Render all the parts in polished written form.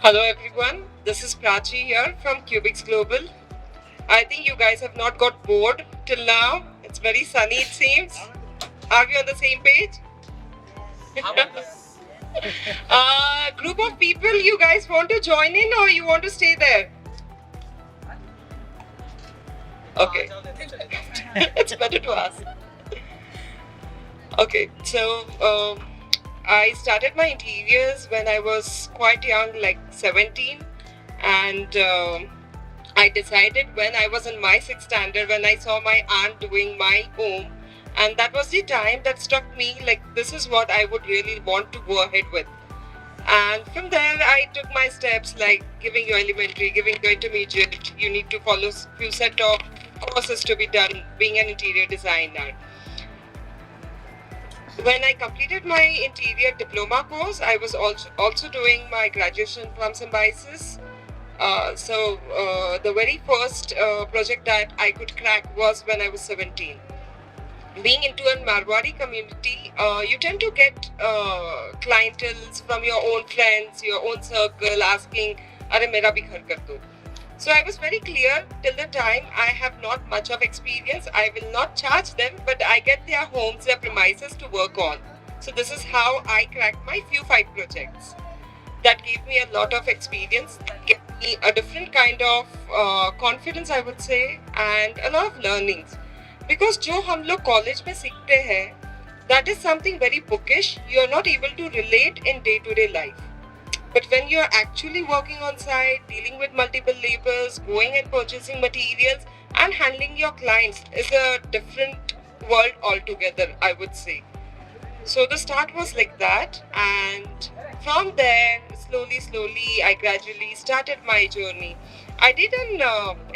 Hello everyone, this is Prachi here from Cubics Global. I think you guys have not got bored till now. It's very sunny it seems. Are we on the same page? Group of people, you guys want to join in or you want to stay there? Okay. It's better to ask. Okay, so I started my interiors when I was quite young, like 17, and I decided when I was in my sixth standard, when I saw my aunt doing my home, and that was the time that struck me like this is what I would really want to go ahead with. And from there, I took my steps like giving your elementary, giving your intermediate. You need to follow few set of courses to be done being an interior designer. When I completed my interior diploma course, I was also doing my graduation from Symbiosis. The very first project that I could crack was when I was 17. Being into a Marwari community, you tend to get clientele from your own friends, your own circle, asking, "Arey mera bhi ghar kar do." So I was very clear till the time I have not much of experience. I will not charge them, but I get their homes, their premises to work on. So this is how I cracked my few 5 projects. That gave me a lot of experience. That gave me a different kind of confidence, I would say, and a lot of learnings. Because जो हम लोग college में सीखते हैं, that is something very bookish. You are not able to relate in day-to-day life. But when you are actually working on site, dealing with multiple labors, going and purchasing materials, and handling your clients is a different world altogether, I would say. So the start was like that, and from there, slowly, I gradually started my journey. I did an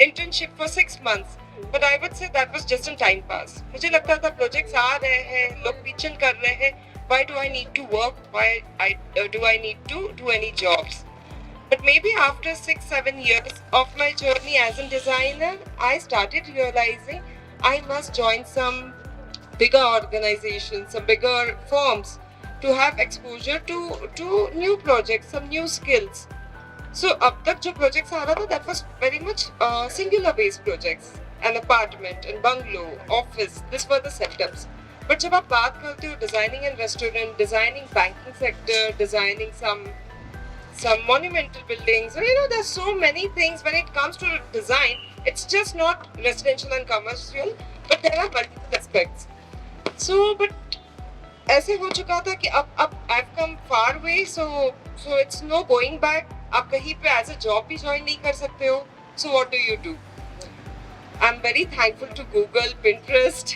internship for 6 months, but I would say that was just a time pass. मुझे लगता था projects आ रहे हैं, लोग pitching कर रहे हैं. Why do I need to work? Why do I need to do any jobs? But maybe after 6-7 years of my journey as a designer, I started realizing I must join some bigger organizations, some bigger firms to have exposure to new projects, some new skills. So अब तक जो projects आ रहा था, that was very much singular based projects, an apartment, a bungalow, office. These were the setups. But जब आप बात करते हो designing a restaurant, designing banking sector, designing some monumental buildings, there's so many things when it comes to design. It's just not residential and commercial, but there are multiple aspects. So, but ऐसे हो चुका था कि अब I've come far away, so it's no going back. आप कहीं पे as a job भी join नहीं कर सकते हो. So what do? I'm very thankful to Google, Pinterest,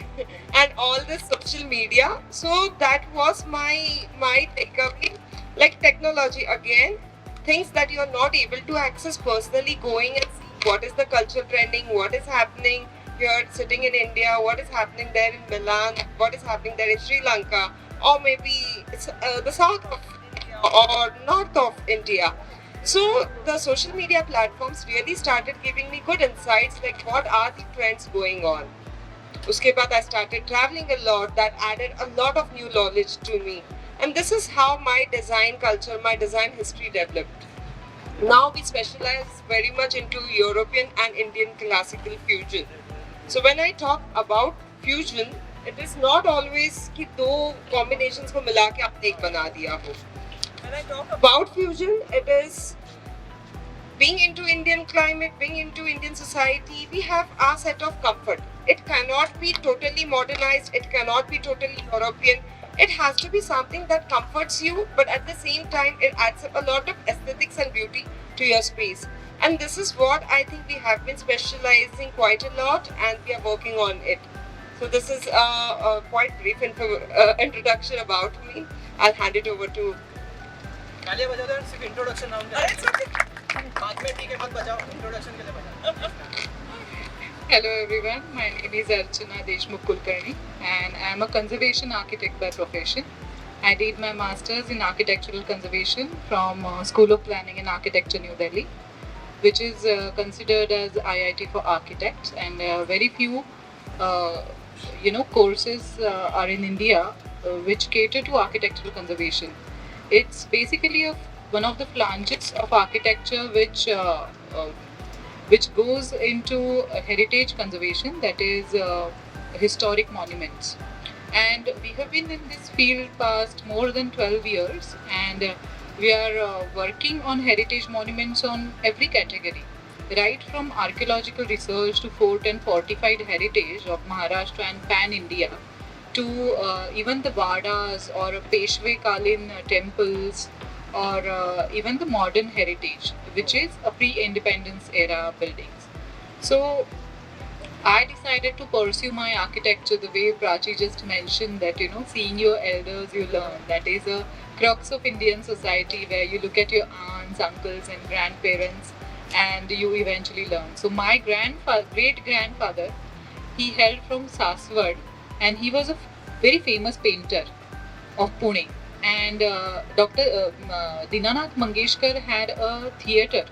and all the social media. So that was my takeaway. Like technology again, things that you are not able to access personally, going and see what is the culture trending, what is happening here sitting in India, what is happening there in Milan, what is happening there in Sri Lanka, or maybe it's the south of India or north of India. So the social media platforms really started giving me good insights like what are the trends going on. Uske baad I started traveling a lot. That added a lot of new knowledge to me. And this is how my design culture, my design history developed. Now we specialize very much into European and Indian classical fusion. So when I talk about fusion, it is not always कि दो combinations को मिला के आपने एक बना दिया हो. When I talk about fusion, it is being into Indian climate, being into Indian society, we have our set of comfort. It cannot be totally modernized, it cannot be totally European. It has to be something that comforts you, but at the same time, it adds a lot of aesthetics and beauty to your space. And this is what I think we have been specializing quite a lot, and we are working on it. So this is a quite brief introduction about me. I'll hand it over to तालियां बजा दो, सिर्फ introduction नाम बाद में ठीक है, मत बजाओ, इंट्रोडक्शन के लिए बजाओ. Hello everyone, my name is Archana Deshmukh Kulkarni and I am a conservation architect by profession. I did my masters in architectural conservation from School of Planning and Architecture, New Delhi, which is considered as IIT for architects, and very few courses are in India which cater to architectural conservation. It's basically a one of the flanges of architecture which goes into heritage conservation, that is historic monuments. And we have been in this field past more than 12 years, and we are working on heritage monuments on every category, right from archaeological research to fort and fortified heritage of Maharashtra and pan India, to even the Vadas or Peshwe Kalin temples, or even the modern heritage, which is a pre-independence era buildings. So I decided to pursue my architecture the way Prachi just mentioned, that seeing your elders you learn. That is a crux of Indian society, where you look at your aunts, uncles and grandparents and you eventually learn. So my great grandfather, he hailed from Saswad, and he was a very famous painter of Pune. And Dr. Dinanath Mangeshkar had a theatre,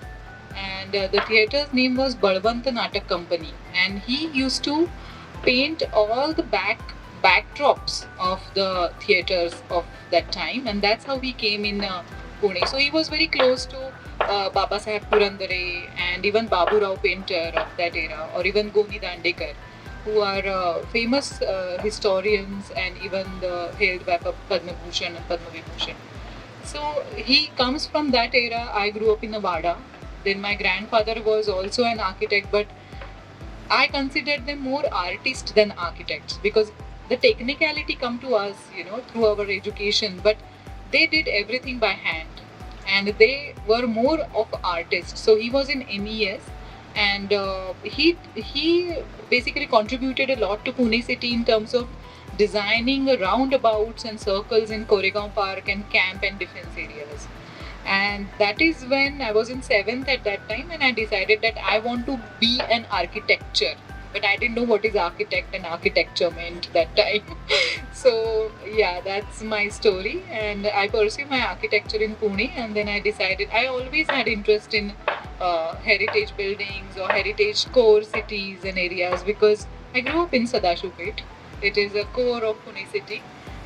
and the theatre's name was Balwant Natak Company, and he used to paint all the backdrops of the theaters of that time, and that's how he came in Pune. So he was very close to Baba Saheb Purandare and even Babu Rao painter of that era, or even Goni Dandekar, who are famous historians and even hailed by Padma Bhushan and Padma Vibhushan. So he comes from that era. I grew up in Nevada. Then my grandfather was also an architect, but I considered them more artists than architects, because the technicality come to us, through our education, but they did everything by hand, and they were more of artists. So he was in MES, and he basically contributed a lot to Pune city in terms of designing roundabouts and circles in Koregaon Park and camp and defense areas. And that is when I was in 7th at that time, and I decided that I want to be an architecture, but I didn't know what is architect and architecture meant that time. So yeah, that's my story, and I pursued my architecture in Pune, and then I decided I always had interest in heritage buildings or heritage core cities and areas, because I grew up in Sadashupet. It is a core of Pune city,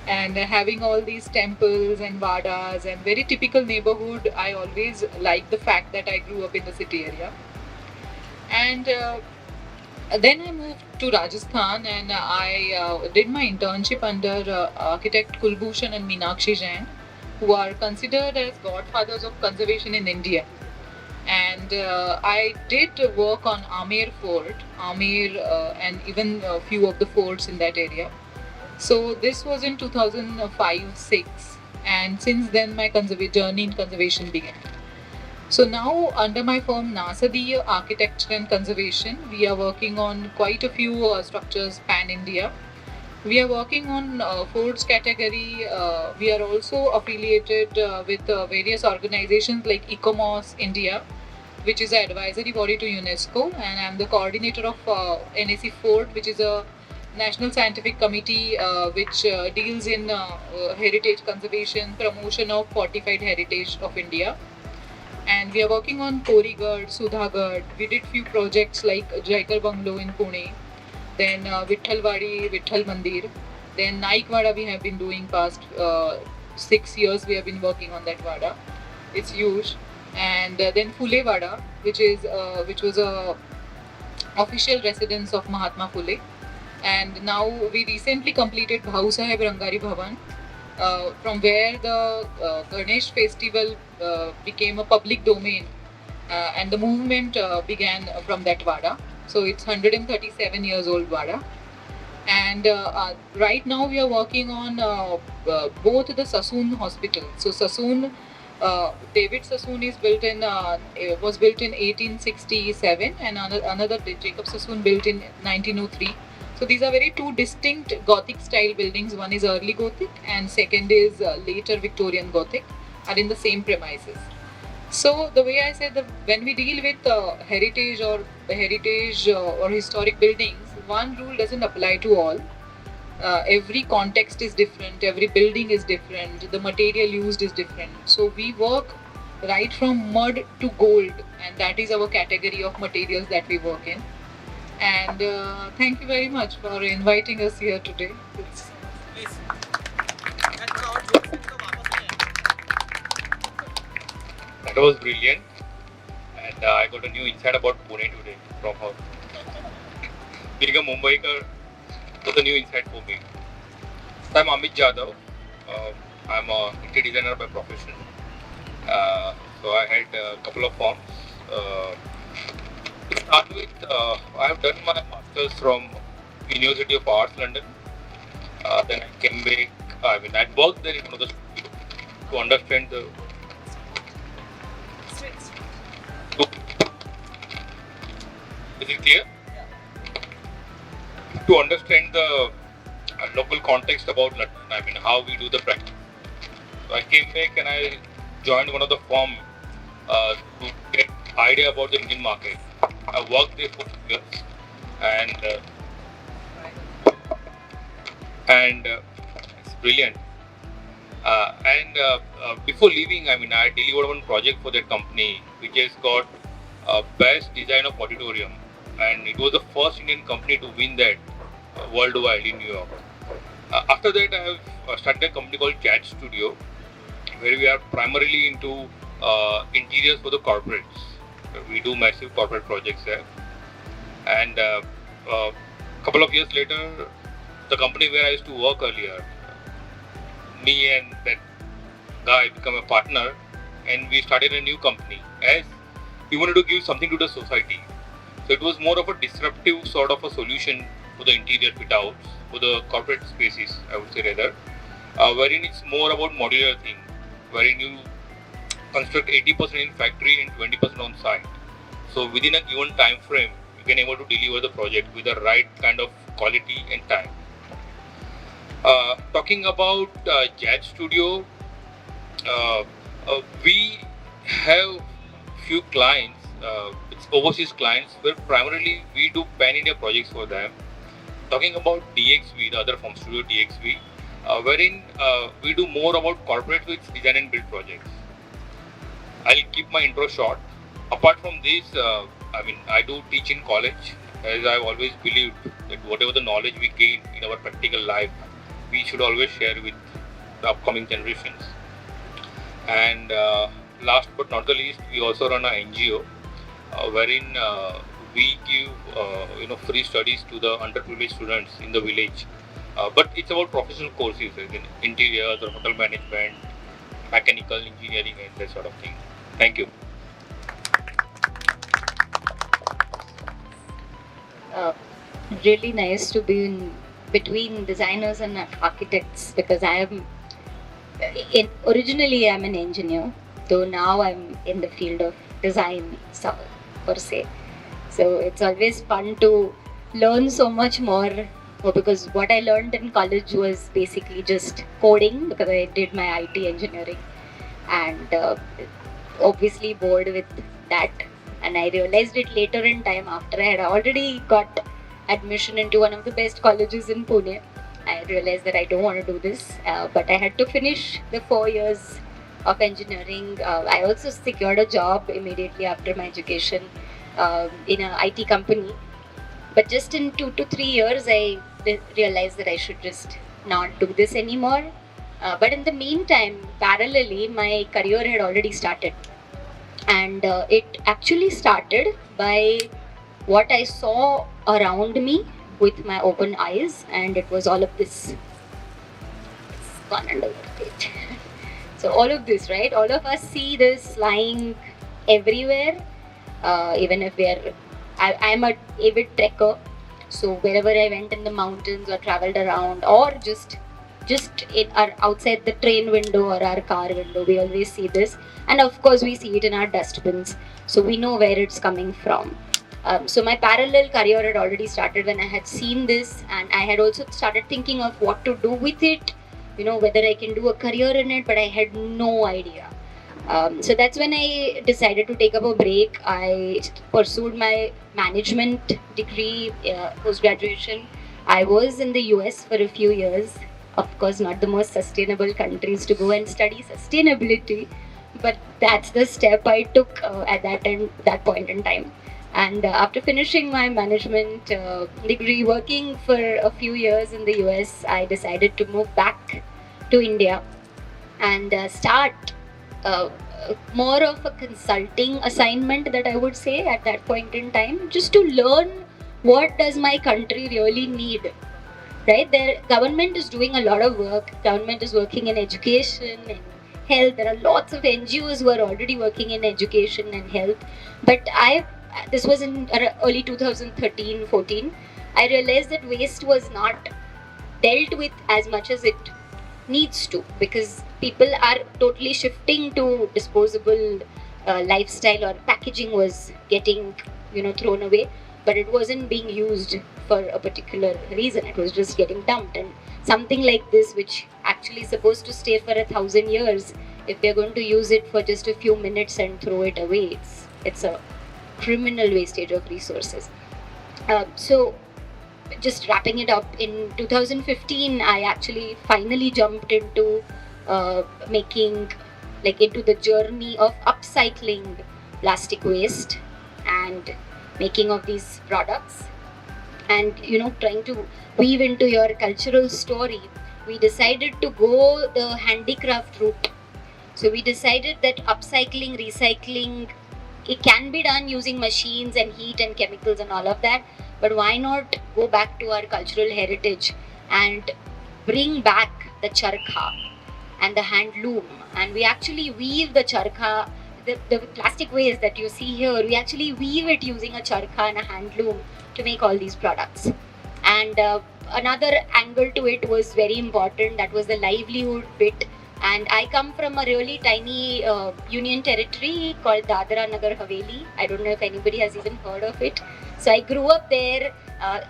and having all these temples and vadas and very typical neighborhood, I always liked the fact that I grew up in the city area. And then I moved to Rajasthan, and I did my internship under architect Kulbhushan and Meenakshi Jain, who are considered as godfathers of conservation in India. And I did work on Amer Fort, and even a few of the forts in that area. So this was in 2005-6, and since then my journey in conservation began. So now under my firm Nasadi Architecture and Conservation, we are working on quite a few structures pan-India. We are working on forts category. We are also affiliated with various organizations like ICOMOS India, which is an advisory body to UNESCO, and I'm the coordinator of NAC Fort, which is a National Scientific Committee which deals in heritage conservation, promotion of fortified heritage of India. And we are working on Korigad, Sudhagad. We did few projects like Jaikar Bungalow in Pune, then Vithalwadi, Vitthal Mandir, then Naikwada we have been doing past 6 years. We have been working on that Vada. It's huge. And then Phule Vada, which was a official residence of Mahatma Phule. And now we recently completed Bhau Saheb Rangari Bhavan, from where the Ganesh festival became a public domain, and the movement began from that Vada. So it's 137 years old Vada. And right now we are working on both the Sassoon hospital. So Sassoon, David Sassoon was built in 1867, and another Jacob Sassoon built in 1903. So these are very two distinct Gothic style buildings. One is early Gothic and second is later Victorian Gothic, are in the same premises. So the way I said, that when we deal with heritage or historic buildings, one rule doesn't apply to all. Every context is different, every building is different, the material used is different. So we work right from mud to gold, and that is our category of materials that we work in. And thank you very much for inviting us here today. Please. And थोड़ा और जोर से तो वापस नहीं आएगा. That was brilliant, and I got a new insight about Pune today from her. Being a Mumbaiker was a new insight for me. I'm Amit Jadhav. Uh, I'm a interior designer by profession. So I had a couple of forms. To start with, I have done my masters from University of Arts London. Then I came back. I mean, I worked there in one of the studios to understand the. Is it clear? To understand the local context about London. I mean, how we do the practice. So I came back and I joined one of the firm to get idea about the Indian market. I worked there for 2 years, and it's brilliant. Before leaving, I mean, I delivered one project for that company, which has got best design of auditorium, and it was the first Indian company to win that worldwide in New York. After that, I have started a company called Cat Studio, where we are primarily into interiors for the corporates. We do massive corporate projects there. And a couple of years later, the company where I used to work earlier, me and that guy become a partner, and we started a new company as we wanted to give something to the society. So it was more of a disruptive sort of a solution for the interior fit outs, for the corporate spaces, I would say rather, wherein it's more about modular thing, wherein you construct 80% in factory and 20% on site. So within a given time frame, you can able to deliver the project with the right kind of quality and time. Talking about Jet Studio, we have few clients, it's overseas clients, where primarily we do pan-India projects for them. Talking about DXV, the other firm, Studio DXV, wherein we do more about corporate with design and build projects. I'll keep my intro short. Apart from this, I mean, I do teach in college, as I've always believed that whatever the knowledge we gain in our practical life, we should always share with the upcoming generations. And last but not the least, we also run an NGO, wherein we give free studies to the underprivileged students in the village. But it's about professional courses, as in interiors or hotel management, mechanical engineering, and that sort of thing. Thank you. Really nice to be in between designers and architects, because originally I'm an engineer, though now I'm in the field of design per se. So it's always fun to learn so much more, because what I learned in college was basically just coding, because I did my IT engineering, and obviously bored with that. And I realized it later in time, after I had already got admission into one of the best colleges in Pune. I realized that I don't want to do this, but I had to finish the 4 years of engineering. I also secured a job immediately after my education in an IT company. But just in 2 to 3 years, I realized that I should just not do this anymore. But in the meantime, parallelly, my career had already started. And it actually started by what I saw around me with my open eyes, and it was all of this. It's gone under the page. So all of this, right? All of us see this lying everywhere, even if I'm an avid trekker. So wherever I went in the mountains or traveled around, or just outside the train window or our car window, we always see this. And of course we see it in our dustbins, so we know where it's coming from. So my parallel career had already started when I had seen this, and I had also started thinking of what to do with it, whether I can do a career in it, but I had no idea. So that's when I decided to take up a break. I pursued my management degree post-graduation. I was in the US for a few years. Of course, not the most sustainable countries to go and study sustainability, but that's the step I took at that point in time. And after finishing my management degree, working for a few years in the US, I decided to move back to India and start more of a consulting assignment that I would say at that point in time, just to learn what does my country really need. Right, their government is doing a lot of work. Government is working in education and health. There are lots of NGOs who are already working in education and health. But this was in early 2013-14. I realized that waste was not dealt with as much as it needs to, because people are totally shifting to disposable lifestyle, or packaging was getting thrown away, but it wasn't being used for a particular reason. It was just getting dumped. And something like this, which actually is supposed to stay for 1,000 years, if they're going to use it for just a few minutes and throw it away, it's a criminal wastage of resources. So just wrapping it up, in 2015 I actually finally jumped into making, like, into the journey of upcycling plastic waste and making of these products, and trying to weave into your cultural story. We decided to go the handicraft route. So we decided that upcycling, recycling, it can be done using machines and heat and chemicals and all of that, but why not go back to our cultural heritage and bring back the charkha and the hand loom. And we actually weave the charkha, the plastic waste that you see here, we actually weave it using a charkha and a hand loom to make all these products. And another angle to it was very important, that was the livelihood bit. And I come from a really tiny union territory called Dadra Nagar Haveli. I don't know if anybody has even heard of it. So I grew up there,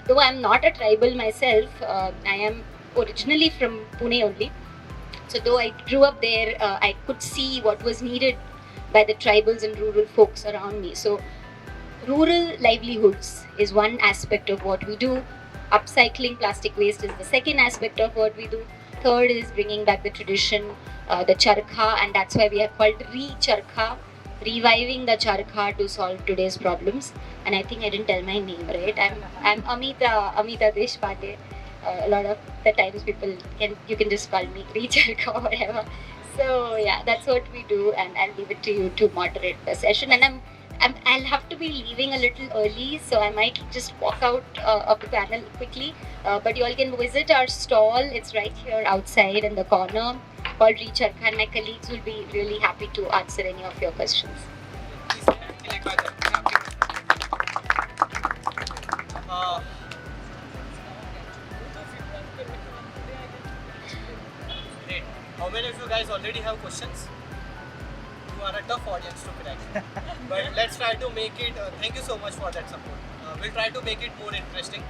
though I'm not a tribal myself. I am originally from Pune only. So though I grew up there, I could see what was needed by the tribals and rural folks around me. So rural livelihoods is one aspect of what we do. Upcycling plastic waste is the second aspect of what we do. Third is bringing back the tradition, the charkha, and that's why we are called Re-Charkha, reviving the charkha to solve today's problems. And I think I didn't tell my name, right? I'm Amita Deshpande. A lot of the times you can just call me Re-Charkha or whatever. So yeah, that's what we do, and I'll leave it to you to moderate the session. And I'll have to be leaving a little early, so I might just walk out of the panel quickly. But you all can visit our stall. It's right here outside in the corner, called Recharkha, and my colleagues will be really happy to answer any of your questions. How many of you guys already have questions? You are a tough audience to crack. But let's try to make it, thank you so much for that support. We'll try to make it more interesting.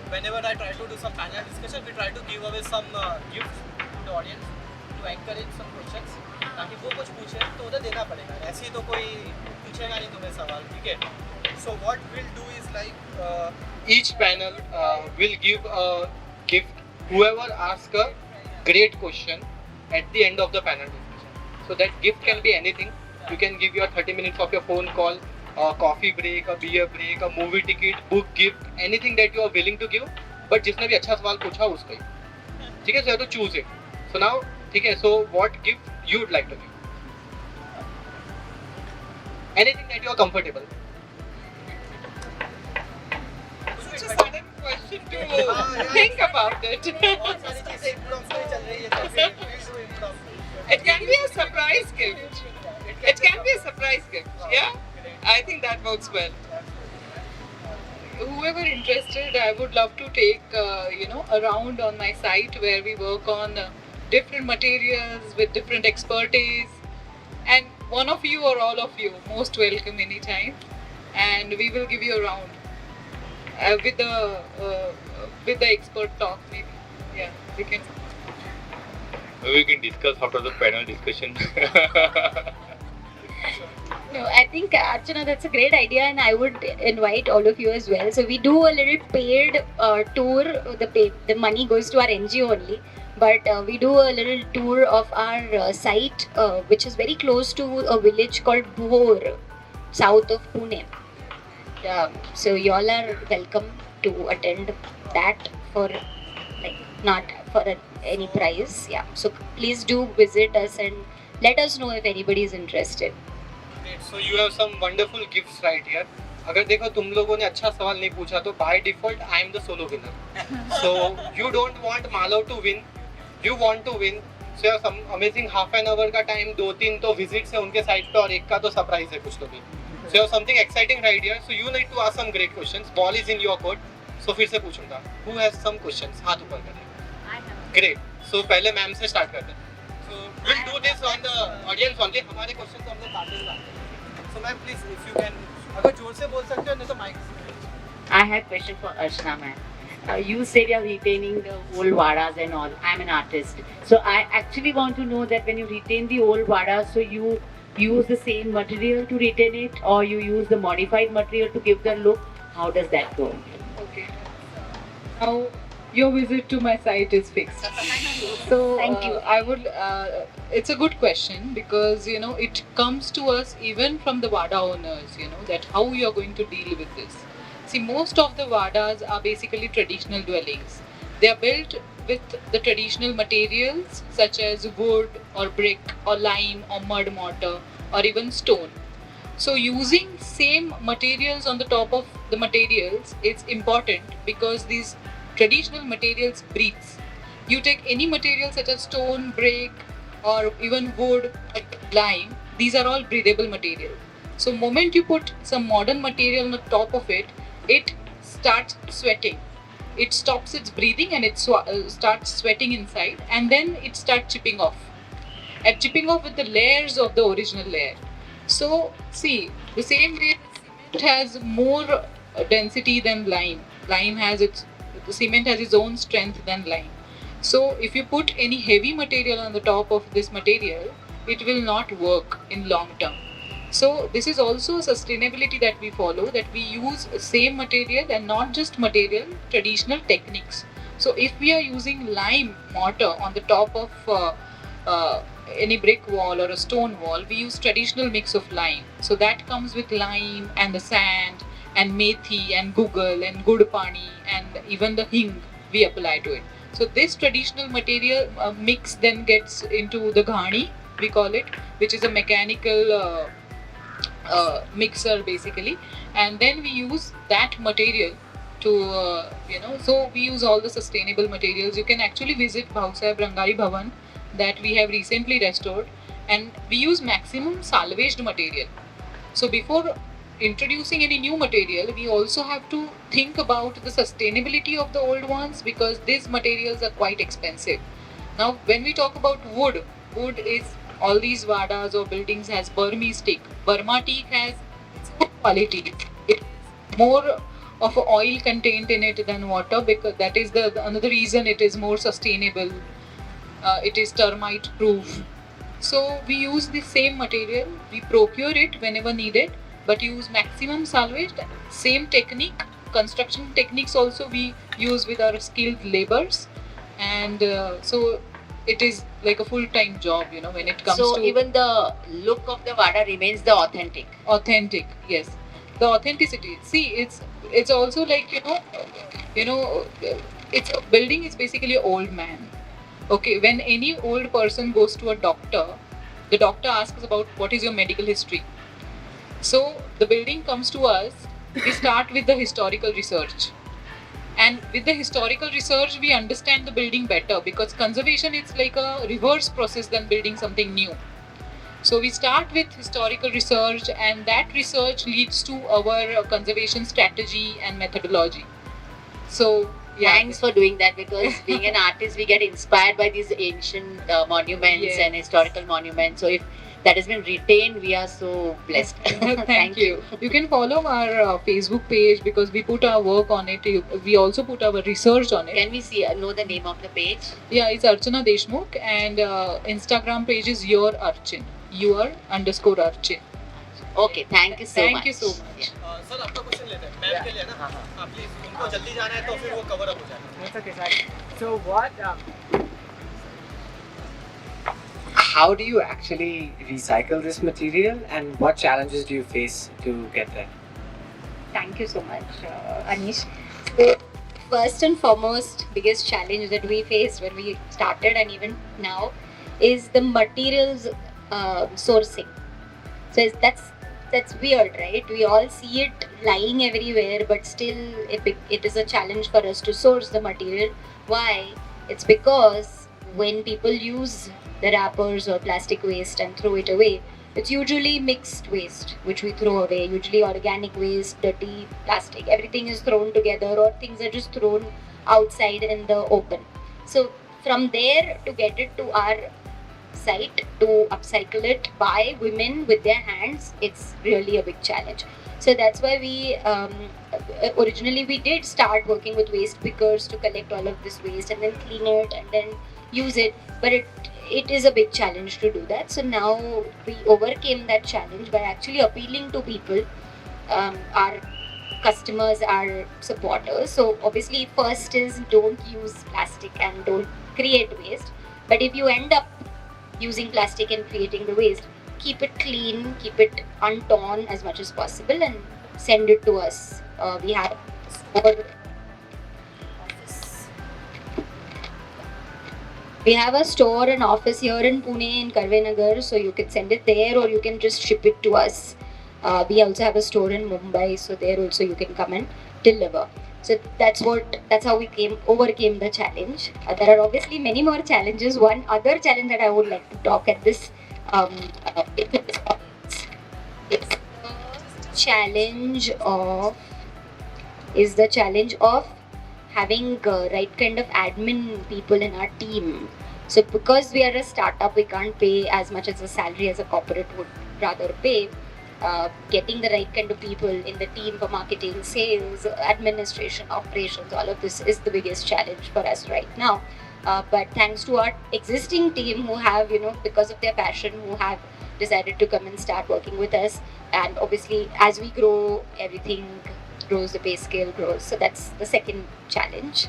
Whenever I try to do some panel discussion, we try to give away some gifts to the audience to encourage some questions. ताकि वो कुछ पूछे तो उन्हें देना पड़ेगा. ऐसे तो कोई पूछेगा नहीं तुम्हें सवाल, ठीक है? So what we'll do is like each panel will give a gift. Whoever asks a great question at the end of the panel discussion. So that gift can be anything. You can give your 30 minutes of your phone call, a coffee break, a beer break, a movie ticket, book gift, anything that you are willing to give. But जिसने भी अच्छा सवाल पूछा उसको ही, ठीक है? So you have to choose it. So now, ठीक है? So what gift you would like to give? Anything that you are comfortable. Such a sudden question to think about it. बहुत सारी चीजें impromptu चल रही है, तो फिर we'll do impromptu. It can be a surprise gift. It can be a surprise gift. Yeah, I think that works well. Whoever interested, I would love to take around on my site where we work on different materials with different expertise, and one of you or all of you most welcome anytime, and we will give you a round with the expert talk maybe. Yeah, we can discuss after the panel discussion. No, I think Archana, that's a great idea, and I would invite all of you as well. So we do a little paid tour. The money goes to our NGO only, but we do a little tour of our site, which is very close to a village called Bhor, south of Pune. So you all are welcome to attend that for not for any price. Yeah. So please do visit us and let us know if anybody is interested. Great. So you have some wonderful gifts right here. अगर देखो तुम लोगों ने अच्छा सवाल नहीं पूछा तो by default I am the solo winner. So you don't want Malo to win, you want to win. So you have some amazing half an hour का time, 2-3 तो visits है उनके side पे और एक का तो surprise है कुछ तो भी. So you have something exciting right here. So you need to ask some great questions. Ball is in your court. So फिर से पूछूंगा. Who has some questions? हाथ ऊपर करें. Great. So पहले मैम से start करते हैं. So we'll do this on the audience only. हमारे questions हम लोग काटे लाते. So ma'am, please, if you can, अगर जोर से बोल सकते हो नहीं तो mic. I have question for Archana ma'am. You said you're retaining the old vadas and all. I'm an artist. So I actually want to know that when you retain the old vadas, so you use the same material to retain it or you use the modified material to give the look? How does that go? Okay. Now your visit to my site is fixed. So Thank you. I would. It's a good question because it comes to us even from the Vada owners. That how you are going to deal with this. See, most of the Vadas are basically traditional dwellings. They are built with the traditional materials such as wood or brick or lime or mud mortar or even stone. So using same materials on the top of the materials is important because these traditional materials breathes. You take any material such as stone, brick or even wood, lime, these are all breathable material. So moment you put some modern material on the top of it, it starts sweating. It stops its breathing and it starts sweating inside and then it starts chipping off. And chipping off with the layers of the original layer. So see, the same way the cement has more density than lime. The cement has its own strength than lime. So if you put any heavy material on the top of this material, it will not work in long term. So this is also sustainability that we follow, that we use same material and not just material, traditional techniques. So if we are using lime mortar on the top of any brick wall or a stone wall, we use traditional mix of lime. So that comes with lime and the sand and methi and gugal and gud pani and even the hing we apply to it. So this traditional material mix then gets into the ghani, we call it, which is a mechanical mixer basically, and then we use that material to so we use all the sustainable materials. You can actually visit Bhausaheb Rangari Bhavan that we have recently restored, and we use maximum salvaged material. So before introducing any new material, we also have to think about the sustainability of the old ones because these materials are quite expensive. Now when we talk about wood is all these vadas or buildings has Burmese teak. Burma teak has its own quality. It is more of oil contained in it than water because that is the another reason it is more sustainable. It is termite proof. So we use the same material, we procure it whenever needed, but use maximum salvage. Same technique, construction techniques also we use with our skilled laborers, and so it is like a full-time job, when it comes So to even the look of the vada remains the authentic. authentic. Yes, the authenticity. See, it's also like it's a building is basically an old man. Okay, when any old person goes to a doctor, the doctor asks about what is your medical history. So the building comes to us, we start with the historical research. And with the historical research, we understand the building better because conservation is like a reverse process than building something new. So we start with historical research, and that research leads to our conservation strategy and methodology. So yeah. Thanks for doing that because being an artist, we get inspired by these ancient monuments Yes. and historical monuments. So if that has been retained, we are so blessed. Thank you. You can follow our Facebook page because we put our work on it. We also put our research on it. Can we know the name of the page? Yeah, it's Archana Deshmukh, and Instagram page is Your Archin. Your_Archin. Okay, thank you so much. Thank you so much. Sir आपका question लेते हैं ma'am के लिए ना हाँ please उनको जल्दी जाना है तो फिर वो कवर अप हो जाएगा That's okay, sorry. So how do you actually recycle this material and what challenges do you face to get there? Thank you so much, Anish. So, first and foremost, biggest challenge that we faced when we started and even now is the materials sourcing. So that's weird, right? We all see it lying everywhere, but still it is a challenge for us to source the material. Why? It's because when people use the wrappers or plastic waste and throw it away, it's usually mixed waste which we throw away. Usually organic waste, dirty plastic, everything is thrown together, or things are just thrown outside in the open. So from there to get it to our site to upcycle it by women with their hands, it's really a big challenge. So that's why we originally we did start working with waste pickers to collect all of this waste and then clean it and then use it, but it is a big challenge to do that. So now we overcame that challenge by actually appealing to people, our customers, our supporters. So obviously first is don't use plastic and don't create waste, but if you end up using plastic and creating the waste, keep it clean, keep it untorn as much as possible, and send it to us. We have a store and office here in Pune in Karvenagar, so you can send it there or you can just ship it to us. We also have a store in Mumbai, so there also you can come and deliver. So that's how we overcame the challenge. There are obviously many more challenges. One other challenge that I would like to talk at this is the challenge of having right kind of admin people in our team. So because we are a startup, we can't pay as much as a salary as a corporate would rather pay. Getting the right kind of people in the team for marketing, sales, administration, operations, all of this is the biggest challenge for us right now. But thanks to our existing team who have, because of their passion, who have decided to come and start working with us. And obviously, as we grow, everything grows, the pay scale grows. So that's the second challenge.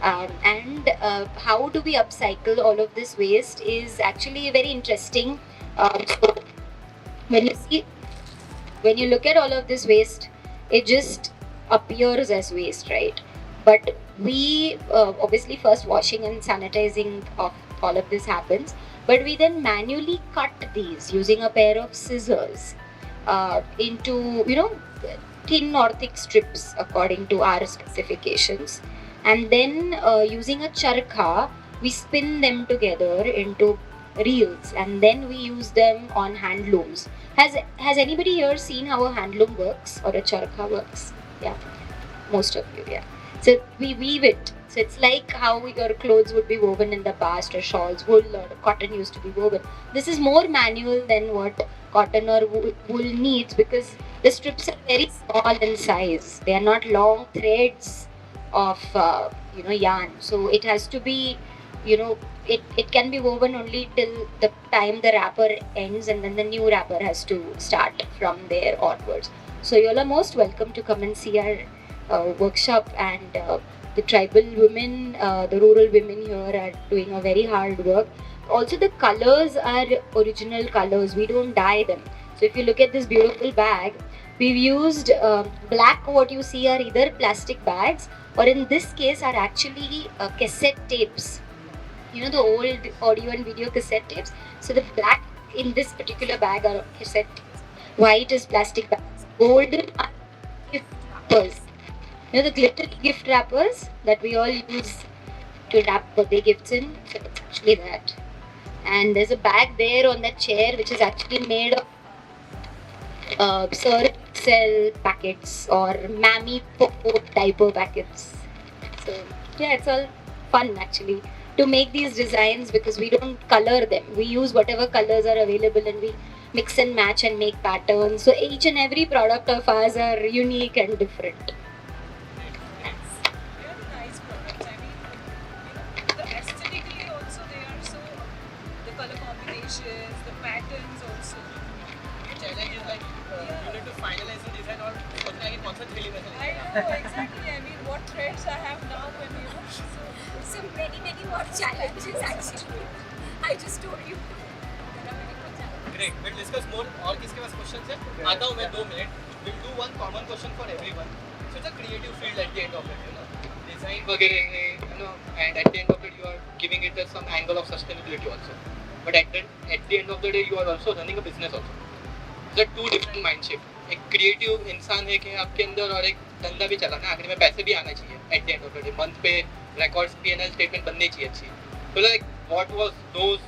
And how do we upcycle all of this waste is actually very interesting. So when you look at all of this waste, it just appears as waste, right? But we obviously first washing and sanitizing of all of this happens, but we then manually cut these using a pair of scissors into thin or thick strips according to our specifications, and then using a charkha we spin them together into reels and then we use them on hand looms. Has anybody here seen how a handloom works or a charkha works? Yeah, most of you, yeah. So we weave it. So it's like how your clothes would be woven in the past, or shawls, wool or cotton used to be woven. This is more manual than what cotton or wool needs, because the strips are very small in size. They are not long threads of yarn. So it has to be, it can be woven only till the time the wrapper ends, and then the new wrapper has to start from there onwards. So you all are most welcome to come and see our workshop, and the tribal women, the rural women here are doing a very hard work. Also the colors are original colors, we don't dye them. So if you look at this beautiful bag, we've used black. What you see are either plastic bags, or in this case are actually cassette tapes. The old audio and video cassette tapes. So the black in this particular bag are cassette tapes. White is plastic bags. Golden are gift wrappers. The glittery gift wrappers that we all use to wrap birthday gifts in. So it's actually that. And there's a bag there on that chair which is actually made of Sir Excel packets or Mammy Popo diaper packets. So yeah, it's all fun actually to make these designs, because we don't color them. We use whatever colors are available and we mix and match and make patterns. So each and every product of ours are unique and different. Really nice products. I mean, the aesthetically also they are so, the color combinations, the patterns also. Challenge is like you need to finalize the design or सोचना है कि कौन सा three में I know exactly. I mean, what threads I have now, and So many more challenges actually. I just told you. There are many more challenges. Great. We'll discuss more. और किसके पास questions है? आता हूँ मैं 2 minute. We'll do one common question for everyone. So it's a creative field at the end of it, Design वगैरह है, and at the end of it you are giving it some angle of sustainability also. but at the end of the day you are also running a business also. It's a two different mind shift. एक creative इंसान है कि आपके अंदर और एक धंधा भी चलाना है, आखिर में पैसे भी आना चाहिए at the end of the day, month पे रिकॉर्ड्स P&L स्टेटमेंट बननी चाहिए अच्छी. So like what was those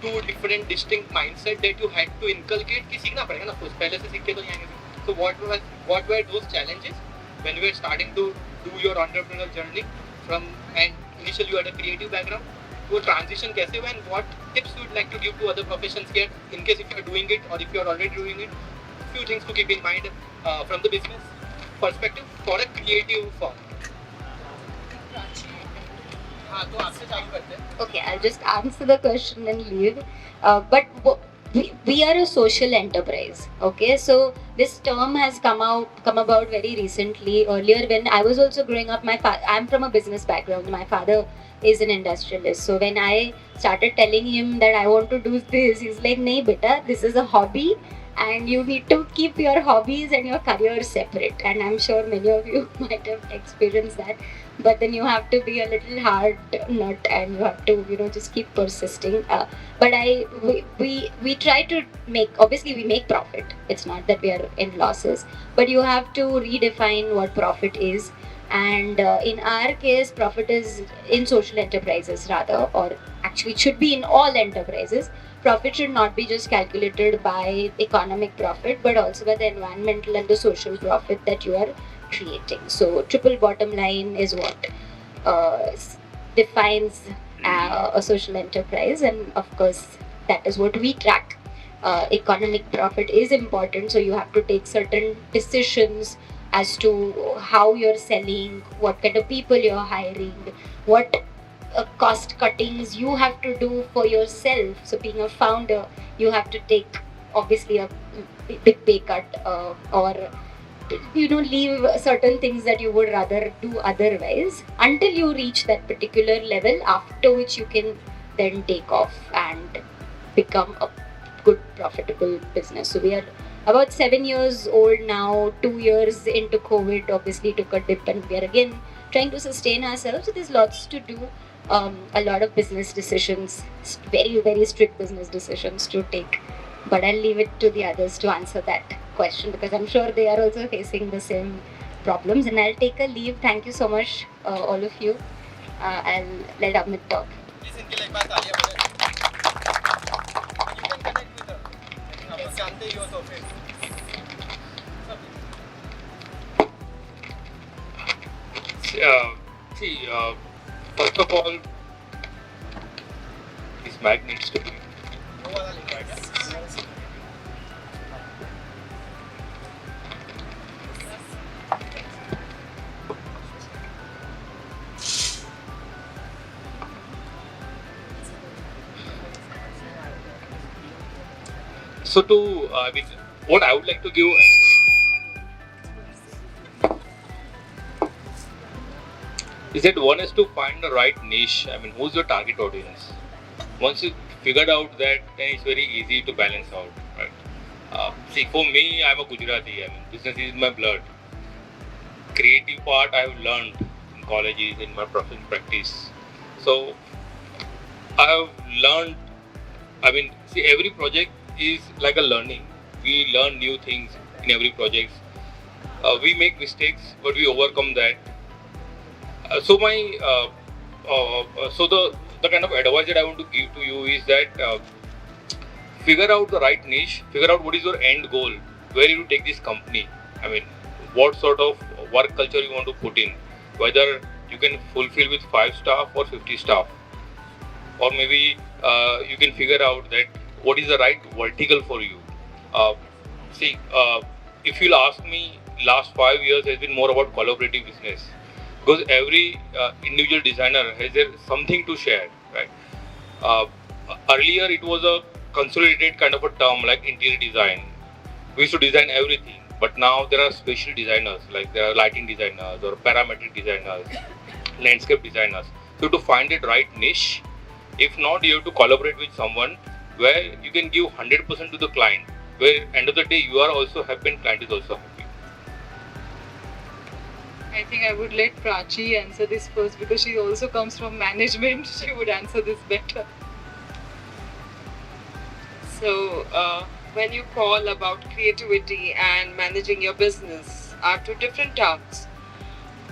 two different distinct mindset that you had to inculcate कि सीखना पड़ेगा ना, कुछ पहले से सीख के तो नहीं आएंगे. So what were those challenges when you were starting to do your entrepreneurial journey from, and initially you had a creative background, वो transition कैसे हुआ, and what tips you would like to give to other professions here in case if you are doing it or if you are already doing it, few things to keep in mind from the business perspective for a creative firm. हाँ तो आपसे चालू करते हैं. Okay, I'll just answer the question and leave. We are a social enterprise. Okay, so this term has come about very recently. Earlier, when I was also growing up, I'm from a business background. My father is an industrialist. So when I started telling him that I want to do this, he's like, "Nahi, beta, this is a hobby, and you need to keep your hobbies and your career separate." And I'm sure many of you might have experienced that. But then you have to be a little hard nut, and you have to just keep persisting. But we try to make, obviously we make profit. It's not that we are in losses, but you have to redefine what profit is. And in our case, profit is in social enterprises rather, or actually it should be in all enterprises. Profit should not be just calculated by economic profit, but also by the environmental and the social profit that you are creating. So triple bottom line is what defines a social enterprise, and of course that is what we track. Economic profit is important, so you have to take certain decisions as to how you're selling, what kind of people you're hiring, what cost cuttings you have to do for yourself. So being a founder, you have to take obviously a big pay cut, or leave certain things that you would rather do otherwise until you reach that particular level, after which you can then take off and become a good profitable business. So we are about 7 years old now, 2 years into COVID, obviously took a dip, and we are again trying to sustain ourselves. So there's lots to do, a lot of business decisions, very, very strict business decisions to take. But I'll leave it to the others to answer that question, because I'm sure they are also facing the same problems. And I'll take a leave. Thank you so much, all of you. I'll let Amit talk. Please इनके लिए एक बार तालियां बजाएं. You can connect with her. आप लोग जानते ही हो तो फिर. See, first of all, this mic needs to be. वो वाला लिंक है क्या? So what I would like to give is that one is to find the right niche. I mean, who's your target audience? Once you figured out that, then it's very easy to balance out, right? See, for me, I'm a Gujarati. I mean, business is my blood. Creative part I've learned in colleges, in my professional practice. So I have learned. I mean, see, every project is like a learning. We learn new things in every project. We make mistakes, but we overcome that. So the kind of advice that I want to give to you is that figure out the right niche, figure out what is your end goal, where you take this company. I mean, what sort of work culture you want to put in, whether you can fulfill with 5 staff or 50 staff, or maybe you can figure out that what is the right vertical for you. If you'll ask me, last 5 years has been more about collaborative business, because every individual designer has something to share, right? Earlier it was a consolidated kind of a term like interior design. We used to design everything, but now there are special designers, like there are lighting designers or parametric designers, landscape designers. So to find that right niche, if not, you have to collaborate with someone where you can give 100% to the client, where end of the day you are also happy and client is also happy. I think I would let Prachi answer this first, because she also comes from management. She would answer this better. So, when you call about creativity and managing your business are two different tasks.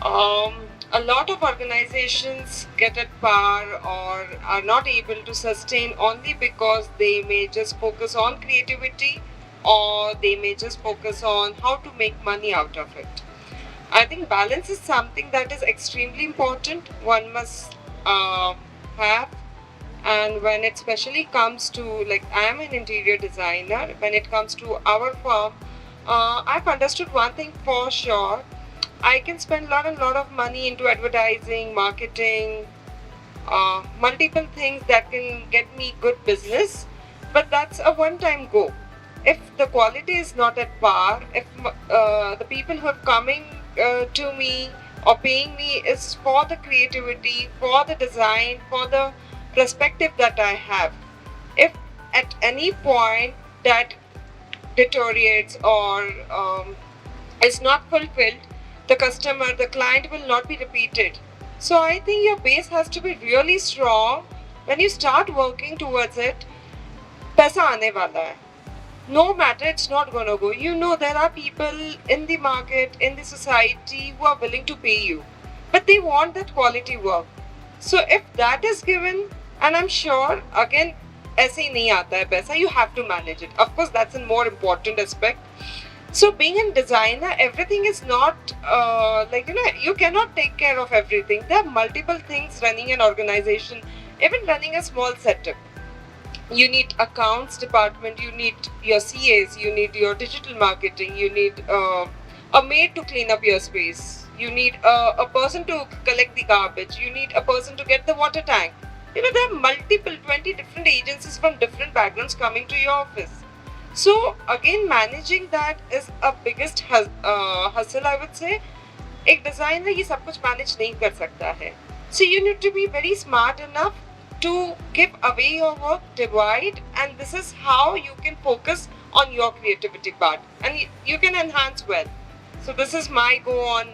Um, a lot of organizations get at par or are not able to sustain only because they may just focus on creativity or they may just focus on how to make money out of it. I think balance is something that is extremely important. One must have, and when it especially comes to, like, I am an interior designer, when it comes to our firm, I've understood one thing for sure. I can spend a lot of money into advertising, marketing, multiple things that can get me good business, but that's a one time go. If the quality is not at par, if the people who are coming to me or paying me is for the creativity, for the design, for the perspective that I have, if at any point that deteriorates or is not fulfilled, the customer, the client will not be repeated. So I think your base has to be really strong. When you start working towards it, पैसा आने वाला है. No matter, it's not gonna go. You know, there are people in the market, in the society who are willing to pay you, but they want that quality work. So if that is given, and I'm sure again, ऐसे ही नहीं आता है पैसा, you have to manage it. Of course, that's a more important aspect. So being a designer, everything is not you cannot take care of everything. There are multiple things running an organization, even running a small setup. You need accounts department, you need your CAs, you need your digital marketing, you need a maid to clean up your space, you need a person to collect the garbage, you need a person to get the water tank. You know, there are multiple 20 different agencies from different backgrounds coming to your office. So again, managing that is a biggest hustle, I would say. एक designer ये सब कुछ manage नहीं कर सकता है. So you need to be very smart enough to give away your work, divide, and this is how you can focus on your creativity part, and you can enhance well. So this is my go on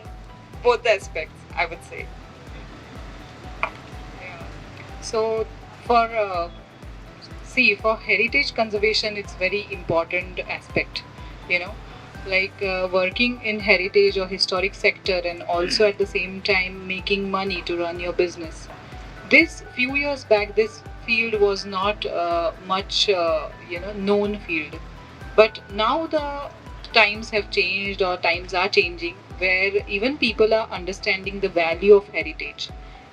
both the aspects, I would say. So for for heritage conservation, it's very important aspect. You know, like working in heritage or historic sector, and also at the same time making money to run your business. This few years back, this field was not much known field, but now the times have changed or times are changing, where even people are understanding the value of heritage.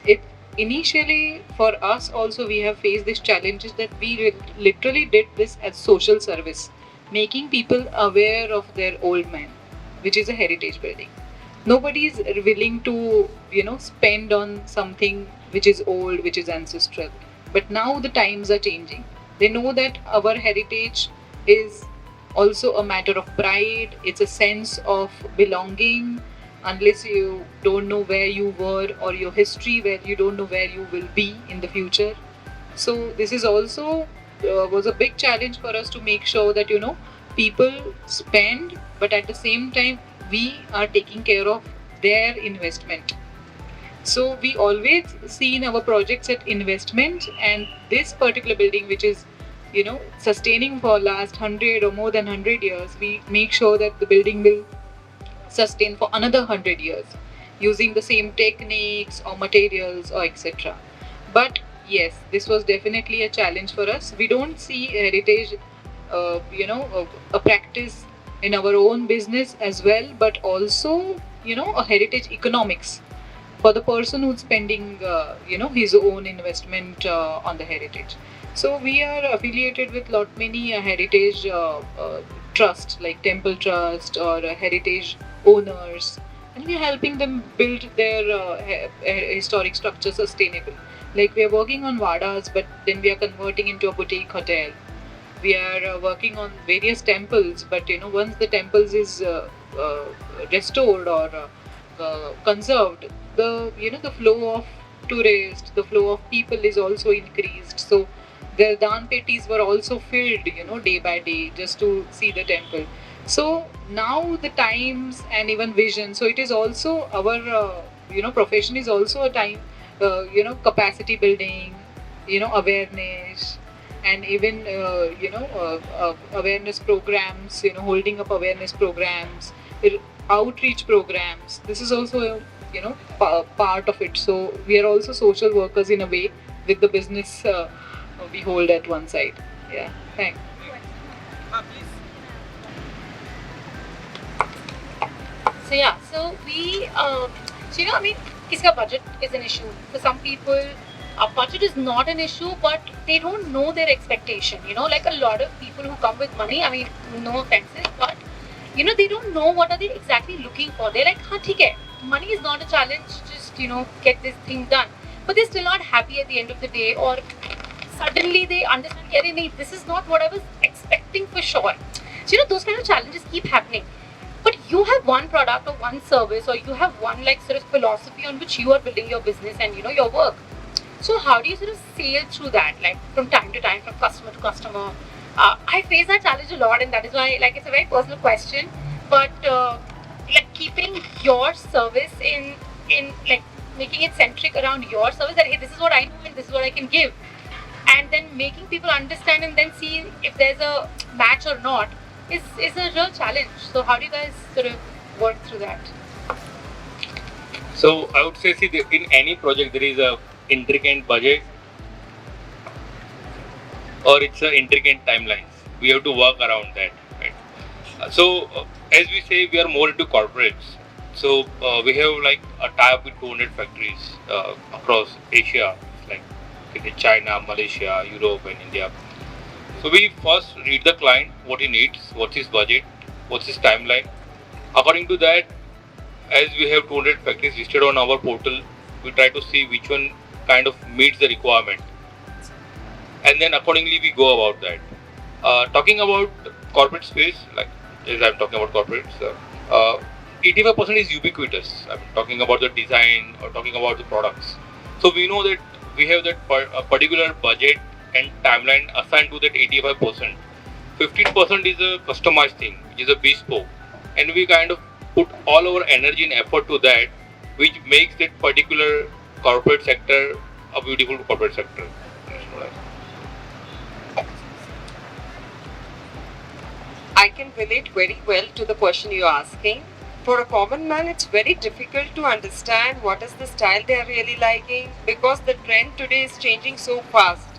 It initially for us also we have faced these challenges that we literally did this as social service, making people aware of their old man, which is a heritage building. Nobody is willing to spend on something which is old, which is ancestral. But now the times are changing. They know that our heritage is also a matter of pride. It's a sense of belonging. Unless you don't know where you were, or your history, where you don't know where you will be in the future. So this is also was a big challenge for us to make sure that people spend, but at the same time we are taking care of their investment. So we always see in our projects at investment, and this particular building, which is sustaining for last 100 or more than 100 years, we make sure that the building will sustain for another 100 years using the same techniques or materials or etc. But yes, this was definitely a challenge for us. We don't see heritage a practice in our own business as well, but also a heritage economics for the person who's spending his own investment on the heritage. So we are affiliated with many heritage trusts, like temple trust or heritage owners, and we are helping them build their historic structure sustainable. Like we are working on vadas, but then we are converting into a boutique hotel. We are working on various temples, but once the temples is restored or conserved, the flow of tourists, the flow of people is also increased. So the dan petties were also filled day by day just to see the temple. So now the times and even vision, so it is also our profession is also a time capacity building, awareness, and even awareness programs, holding up awareness programs, outreach programs. This is also part of it. So we are also social workers in a way with the business we hold at one side. Yeah, thanks. Please. So yeah, so we, I mean, kiska budget is an issue. For some people, budget is not an issue, but they don't know their expectation. Like a lot of people who come with money. I mean, no offenses, but they don't know what are they exactly looking for. They're like, हाँ ठीक है, money is not a challenge. Just get this thing done. But they're still not happy at the end of the day, or suddenly they understand, "Nahi, this is not what I was expecting for sure." So those kind of challenges keep happening. But you have one product or one service, or you have one sort of philosophy on which you are building your business and your work. So how do you sort of sail through that, like from time to time, from customer to customer? I face that challenge a lot, and that is why it's a very personal question. But keeping your service in making it centric around your service, that hey, this is what I know and this is what I can give, and then making people understand and then see if there's a match or not is a real challenge. So how do you guys sort of work through that? So I would say, in any project there is a intricate budget or it's a intricate timelines. We have to work around that, right? As we say, we are more into corporates. So we have a tie-up with 200 factories across Asia, like in China, Malaysia, Europe, and India. So we first read the client, what he needs, what's his budget, what's his timeline. According to that, as we have 200 factories listed on our portal, we try to see which one kind of meets the requirement, and then accordingly we go about that. Talking about corporate space, as I'm talking about corporates, 85% is ubiquitous. I'm talking about the design or talking about the products. So we know that we have that particular budget and timeline assigned to that 85%. 15% is a customized thing, which is a bespoke, and we kind of put all our energy and effort to that, which makes that particular corporate sector a beautiful corporate sector. I can relate very well to the question you're asking. For a common man, it's very difficult to understand what is the style they are really liking, because the trend today is changing so fast.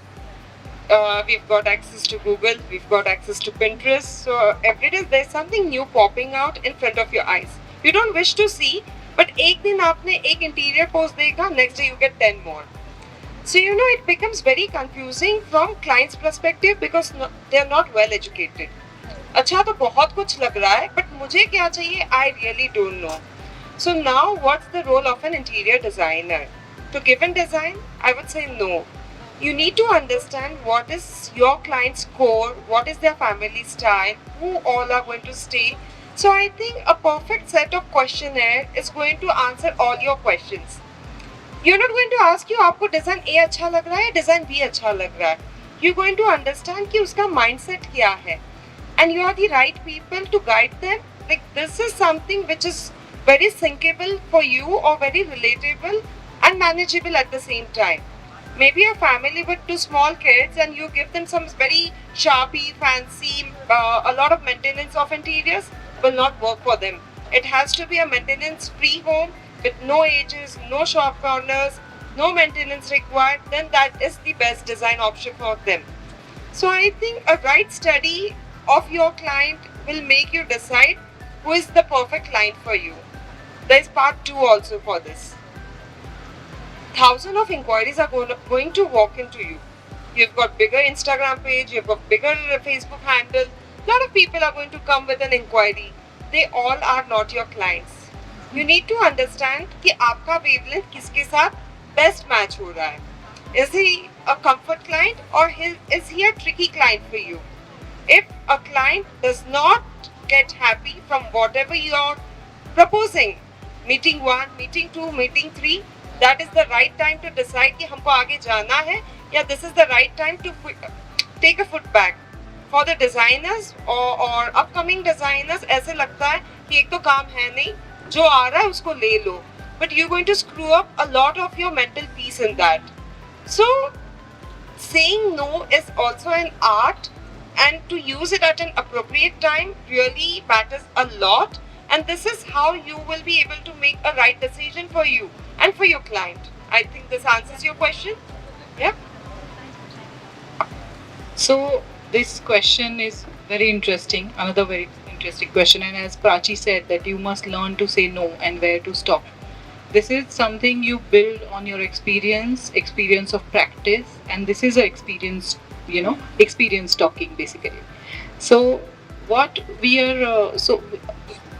We've got access to Google, we've got access to Pinterest, so every day there's something new popping out in front of your eyes. You don't wish to see, but एक दिन आपने एक interior post देखा, next day you get 10 more. So it becomes very confusing from client's perspective because they are not well educated. अच्छा तो बहुत कुछ लग रहा है, but मुझे क्या चाहिए? I really don't know. So now what's the role of an interior designer? To give a design? I would say no. You need to understand what is your client's core, what is their family style, who all are going to stay. So I think a perfect set of questionnaire is going to answer all your questions. You're not going to ask you आपको design A अच्छा लग रहा है, design B अच्छा लग रहा है. You're going to understand कि उसका mindset क्या है. And you are the right people to guide them. Like this is something which is very syncable for you or very relatable and manageable at the same time. Maybe a family with 2 small kids and you give them some very sharpy, fancy, a lot of maintenance of interiors will not work for them. It has to be a maintenance-free home with no edges, no sharp corners, no maintenance required. Then that is the best design option for them. So I think a right study of your client will make you decide who is the perfect client for you. There is part 2 also for this. Thousands of inquiries are going to walk into you. You've got bigger Instagram page, you've got bigger Facebook handle. A lot of people are going to come with an inquiry. They all are not your clients. You need to understand कि आपका wavelength किसके साथ best match हो रहा है. Is he a comfort client or is he a tricky client for you? If a client does not get happy from whatever you are proposing, meeting 1, meeting 2, meeting 3, that is the right time to decide कि हमको आगे जाना है, या this is the right time to take a foot back. For the designers or upcoming designers, ऐसे लगता है कि एक तो काम है नहीं, जो आ रहा है उसको ले लो. But you're going to screw up a lot of your mental peace in that. So saying no is also an art, and to use it at an appropriate time really matters a lot. And this is how you will be able to make a right decision for you and for your client. I think this answers your question. Yeah. So this question is very interesting. Another very interesting question. And as Prachi said, that you must learn to say no and where to stop. This is something you build on your experience of practice, and this is a experience, experience talking basically. So what we are, so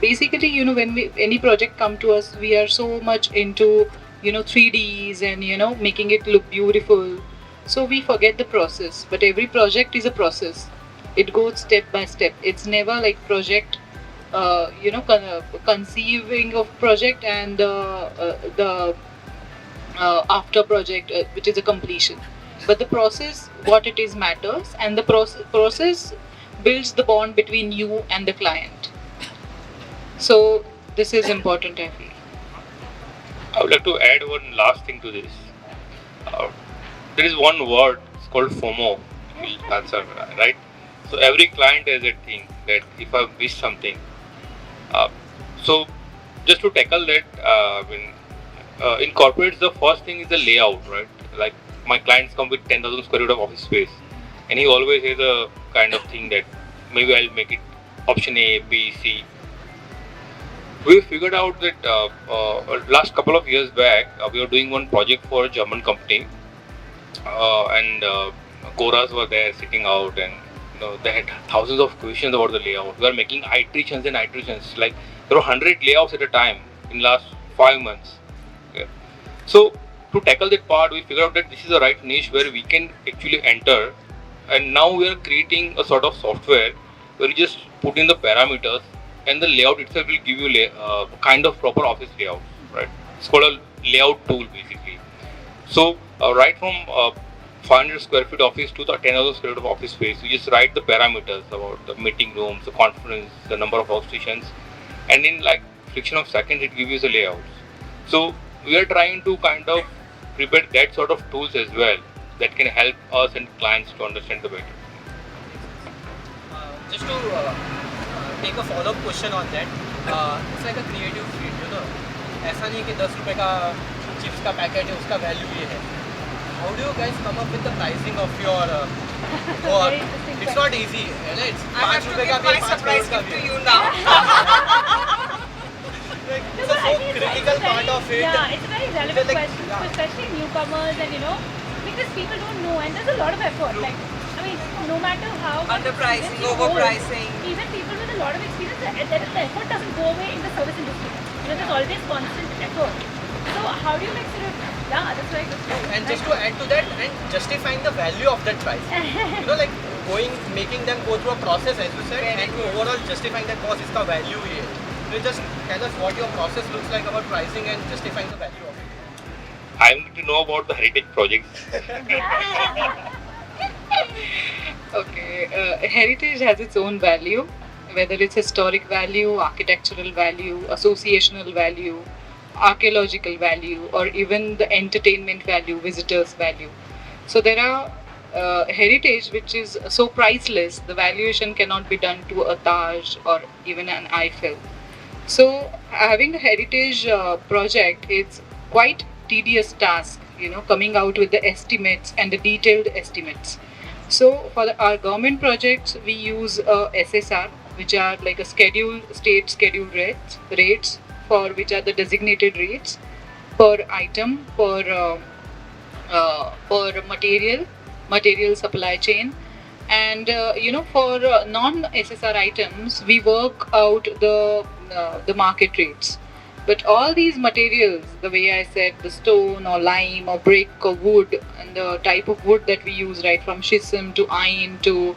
basically, when any project come to us, we are so much into 3Ds and making it look beautiful. So we forget the process. But every project is a process. It goes step by step. It's never like project conceiving of project and the after project, which is a completion. But the process, what it is matters, and the process builds the bond between you and the client. So this is important, I feel. I would like to add one last thing to this. There is one word, it's called FOMO. You'll answer, right? So every client has a thing that if I miss something. So just to tackle that, in corporates, the first thing is the layout, right? Like my clients come with 10,000 square feet of office space, and he always has a kind of thing that maybe I'll make it option A, B, C. We figured out that last couple of years back, we were doing one project for a German company, and Goras were there sitting out, and they had thousands of questions about the layout. We were making iterations and iterations. Like there were 100 layouts at a time in last 5 months. Okay. So to tackle that part, we figured out that this is the right niche where we can actually enter, and now we are creating a sort of software where you just put in the parameters, and the layout itself will give you kind of proper office layout, right? It's called a layout tool basically. So right from 500 square feet office to the 10,000 square feet of office space, you just write the parameters about the meeting rooms, the conference, the number of workstations, and in like fraction of seconds it gives you the layouts. So we are trying to kind of prepare that sort of tools as well that can help us and clients to understand the better. Just to take a follow-up question on that, it's like a creative field, ऐसा नहीं कि 10 रुपए का chips का packet है उसका value ये है. How do you guys come up with the pricing of your work? It's not easy, right? It's I have to ₹5 का give भी my 5 surprise crore का gift to भी. you now. It's a so critical part of it. Yeah, it's a very relevant Like, question, yeah. especially newcomers and because people don't know and there's a lot of effort. Like, I mean, no matter how much Underpricing, experience you hold, overpricing. even people with a lot of experience, the effort doesn't go away in the service industry. There's always constant effort. So how do you make sure yeah, that's very good. And just to add to that, and justifying the value of that price. Like making them go through a process, as you said, and overall justifying that cost, इसका value ये. You just tell us what your process looks like about pricing and justifying the value of it. I need to know about the heritage projects. Okay, heritage has its own value, whether it's historic value, architectural value, associational value, archaeological value, or even the entertainment value, visitors value. So there are heritage which is so priceless, the valuation cannot be done to a Taj or even an Eiffel. So having a heritage project, it's quite tedious task, coming out with the estimates and the detailed estimates. So for our government projects, we use SSR, which are like a state scheduled rates for which are the designated rates per item, per material supply chain. And for non-SSR items, we work out the market rates. But all these materials, the way I said, the stone or lime or brick or wood, and the type of wood that we use, right from schism to iron to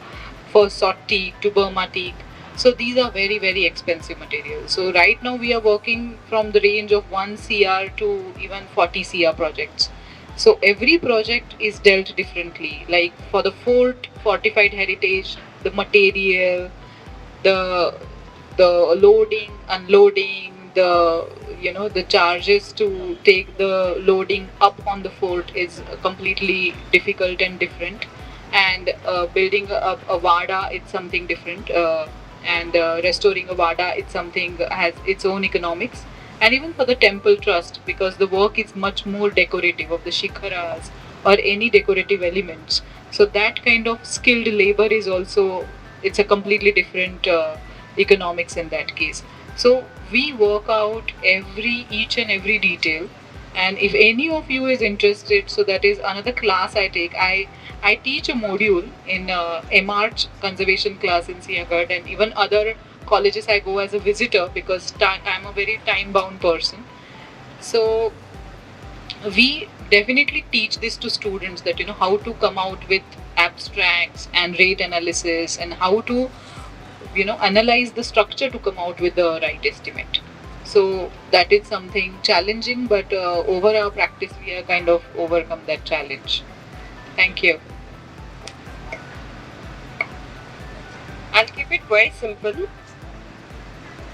for teak to Burma teak. So these are very, very expensive materials. So right now we are working from the range of 1 CR to even 40 CR projects. So every project is dealt differently. Like for the fort, fortified heritage, the material, the loading, unloading, the the charges to take the loading up on the fort is completely difficult and different. And building a vada, it's something different. And restoring a vada, it's something has its own economics. And even for the temple trust, because the work is much more decorative of the shikharas or any decorative elements. So that kind of skilled labor is also, it's a completely different economics in that case. So we work out each and every detail. And if any of you is interested, so that is another class I take. I teach a module in MR conservation class in Siagat, and even other colleges I go as a visitor because I'm a very time bound person. So we definitely teach this to students, that how to come out with abstracts and rate analysis, and how to analyze the structure to come out with the right estimate. So that is something challenging, but over our practice we are kind of overcome that challenge. Thank you. I'll keep it very simple.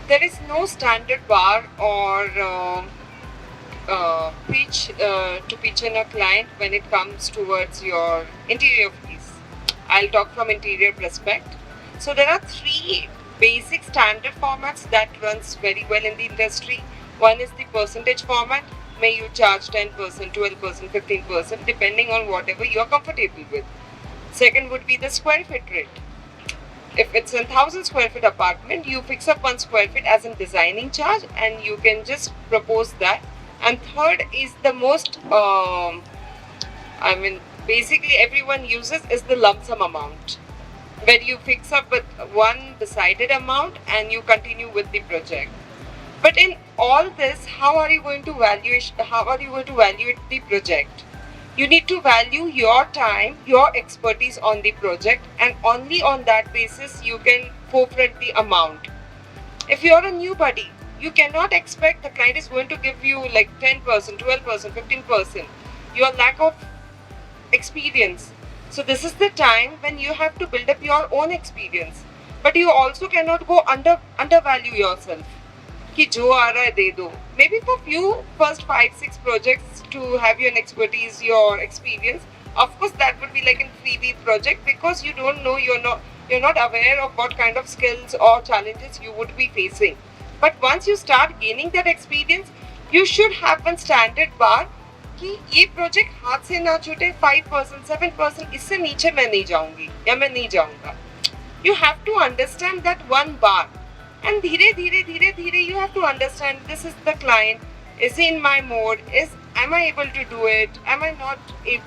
There is no standard bar or pitch to pitch in a client when it comes towards your interior piece. I'll talk from interior perspective. So there are three basic standard formats that runs very well in the industry. One is the percentage format. May you charge 10%, 12%, 15%, depending on whatever you are comfortable with. Second would be the square feet rate. If it's a 1,000 square feet apartment, you fix up 1 square feet as a designing charge and you can just propose that. And third is the most, basically everyone uses is the lump sum amount, where you fix up with one decided amount and you continue with the project. But in all this, how are you going to evaluate the project? You need to value your time, your expertise on the project, and only on that basis you can forefront the amount. If you're a newbody, you cannot expect the client is going to give you like 10%, 12%, 15%. Your lack of experience. So this is the time when you have to build up your own experience. But you also cannot go undervalue yourself. कि जो आ रहा है दे दो. Maybe for few first 5-6 projects to have your expertise, your experience. Of course, that would be like a freebie project because you don't know, you're not aware of what kind of skills or challenges you would be facing. But once you start gaining that experience, you should have one standard bar कि ये project हाथ से ना छूटे 5%, 7%, इससे नीचे मैं नहीं जाऊंगी या मैं नहीं जाऊंगा. You have to understand that one bar. And धीरे धीरे you have to understand, this is the client, is he in my mode, am I able to do it, am I not,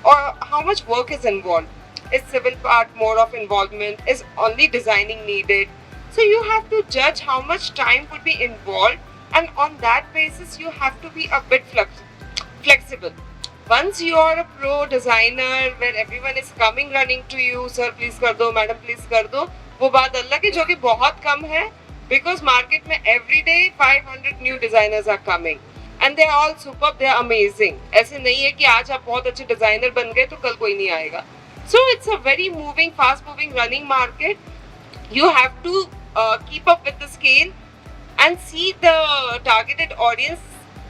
or how much work is involved, is civil part more of involvement, is only designing needed. So you have to judge how much time would be involved, and on that basis you have to be a bit flexible. Once you are a pro designer where everyone is coming running to you, sir please कर दो, madam please कर दो, वो बात अलग है जो कि बहुत कम है. Because market में every day 500 new designers are coming and they are all superb, they are amazing. ऐसे नहीं है कि आज आप बहुत अच्छे designer बन गए तो कल कोई नहीं आएगा. So it's a very moving, fast moving, running market. You have to keep up with the scale and see the targeted audience,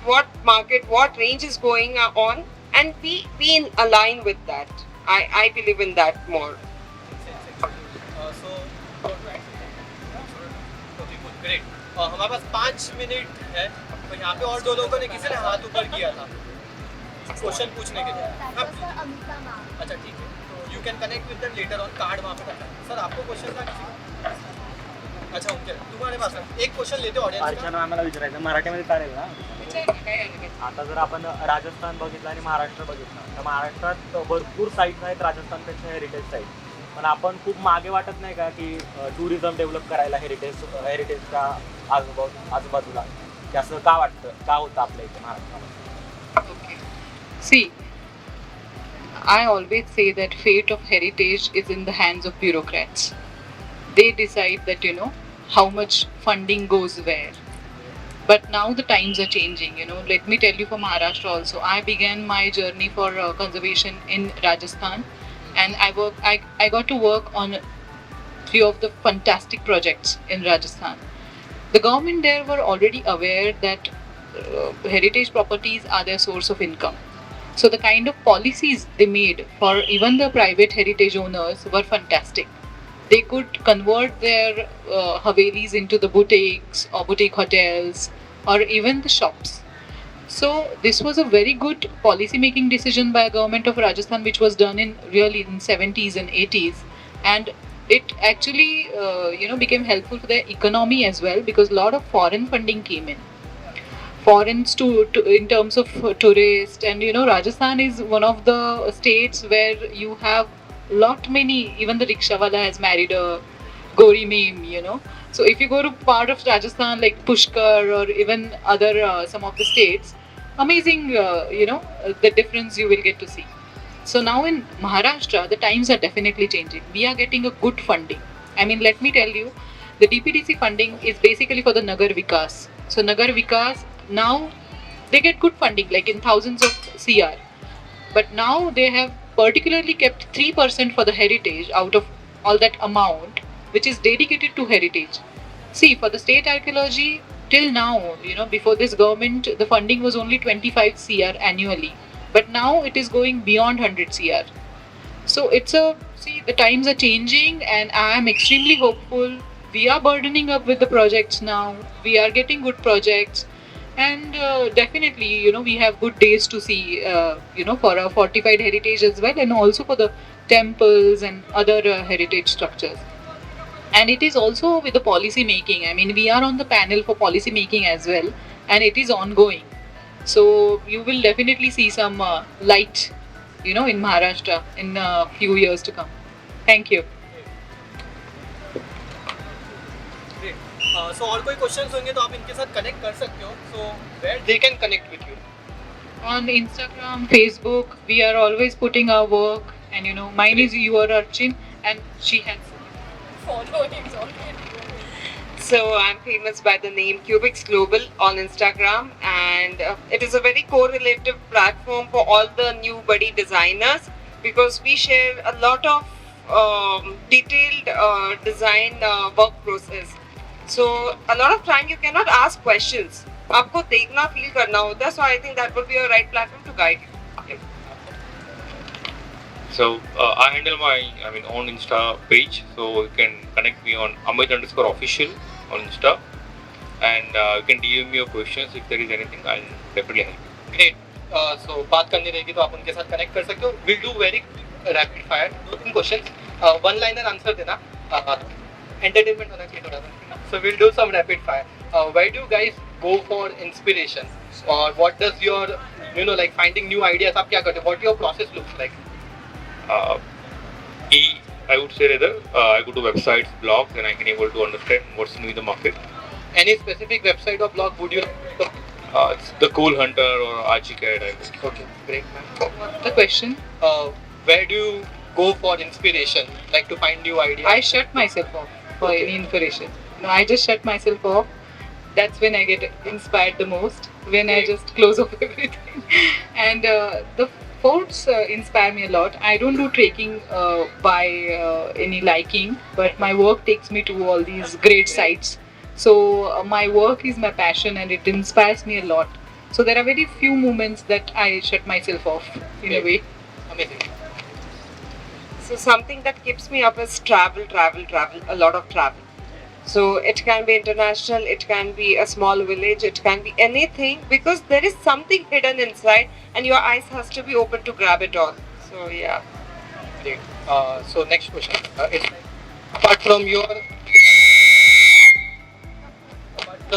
what market, what range is going on, and be in align with that. I believe in that more. Great. हमारे पास 5 minute है. तो यहाँ पे और दो लोगों ने किसी ने हाथ ऊपर किया था क्वेश्चन पूछने के लिए. अच्छा ठीक है. तो you can connect with them later on. Card वहाँ पे करना है. सर आपको क्वेश्चन था किसी को? अच्छा ओके. तुम्हारे पास एक क्वेश्चन लेते ऑडियन्स का. अर्चना आम्हाला विचारायचं मराठीमध्ये चालेल ना? आता जर आपण राजस्थान बघितलं आणि महाराष्ट्र बघितलं तर महाराष्ट्रात भरपूर साईट्स आहेत राजस्थानपेक्षा हेरिटेज साईट. पण आपण खूप मागे वाटत नाही का की टुरिझम डेव्हलप करायला हेरिटेजच्या आजूबाजूला की असं का वाटतं, का होतं आपल्या इथे महाराष्ट्रामध्ये? Okay. See, I always say that fate of heritage is in the hands of bureaucrats. They decide that, how much funding goes where. But now the times are changing, Let me tell you for Maharashtra also. I began my journey for conservation in Rajasthan. And I got to work on few of the fantastic projects in Rajasthan. The government there were already aware that heritage properties are their source of income. So the kind of policies they made for even the private heritage owners were fantastic. They could convert their Havelis into the boutiques or boutique hotels or even the shops. So this was a very good policy making decision by government of Rajasthan, which was done in really in 70s and 80s, and it actually became helpful for their economy as well, because a lot of foreign funding came in. Foreigners to in terms of tourists, and Rajasthan is one of the states where you have lot many, even the rickshawala has married a Gori meme. So if you go to part of Rajasthan like Pushkar or even other some of the states, amazing, the difference you will get to see. So now in Maharashtra, the times are definitely changing. We are getting a good funding. I mean, let me tell you, the DPDC funding is basically for the Nagar Vikas. So Nagar Vikas, now they get good funding, like in thousands of CR. But now they have particularly kept 3% for the heritage out of all that amount, which is dedicated to heritage. See, for the state archaeology, till now, before this government, the funding was only 25 CR annually. But now it is going beyond 100 CR. So the times are changing, and I am extremely hopeful. We are burdening up with the projects now. We are getting good projects. And definitely, we have good days to see, for our fortified heritage as well, and also for the temples and other heritage structures. And it is also with the policy making. I mean, we are on the panel for policy making as well, and it is ongoing. So you will definitely see some light, in Maharashtra in a few years to come. Thank you. Great. So और कोई questions होंगे तो आप इनके साथ connect कर सकते हो. So where They can connect with you. On Instagram, Facebook, we are always putting our work, and mine is your Archin, and she has Followings already. So I'm famous by the name Cubics Global on Instagram, and it is a very correlative platform for all the new buddy designers, because we share a lot of detailed design work process. So a lot of time you cannot ask questions. आपको देखना feel करना होता है. So I think that would be a right platform to guide you. So I handle my own Insta page, so you can connect me on Amit_official on Insta, and you can DM me your questions if there is anything. I'll definitely help you. Great. So बात करनी रहेगी तो आप उनके साथ connect कर सकते हो. We'll do very rapid fire. 2-3 questions. One liner answer देना. Entertainment होना चाहिए थोड़ा सा. So we'll do some rapid fire. Where do you guys go for inspiration, or what does your like finding new ideas? आप क्या करते हो? What your process looks like? I would say rather, I go to websites, blogs, and I can able to understand what's new in the market. Any specific website or blog would you like to? It's the Cool Hunter or Archicad. I would. Okay, great, man. What's the question? Where do you go for inspiration, like to find new ideas? I shut myself off for any inspiration. I just shut myself off. That's when I get inspired the most, when I just close off everything. And the forts inspire me a lot. I don't do trekking by any liking, but my work takes me to all these great sites. So my work is my passion, and it inspires me a lot. So there are very few moments that I shut myself off in a way. Amazing. So something that keeps me up is travel, a lot of travel. So it can be international, it can be a small village, it can be anything, because there is something hidden inside and your eyes has to be open to grab it all. So yeah. Great. So next question. It's apart from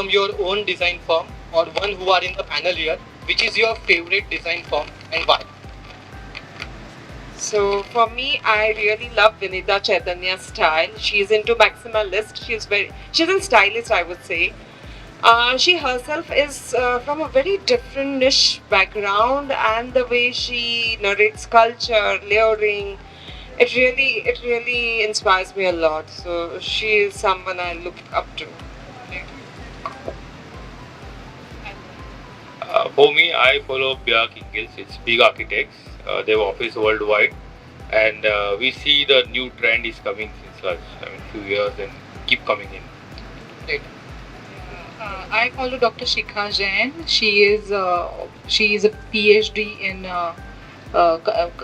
your own design firm, or one who are in the panel here, which is your favorite design firm and why? So for me, I really love Vinita Chaitanya's style. She's into maximalist. She's a stylist, I would say. She herself is from a very different niche background, and the way she narrates culture, layering, it really inspires me a lot. So she is someone I look up to. For me, I follow Bjark Ingels. It's big architects. They have office worldwide, and we see the new trend is coming since last few years and keep coming in. Great. I follow Dr. Shikha Jain. She is a PhD in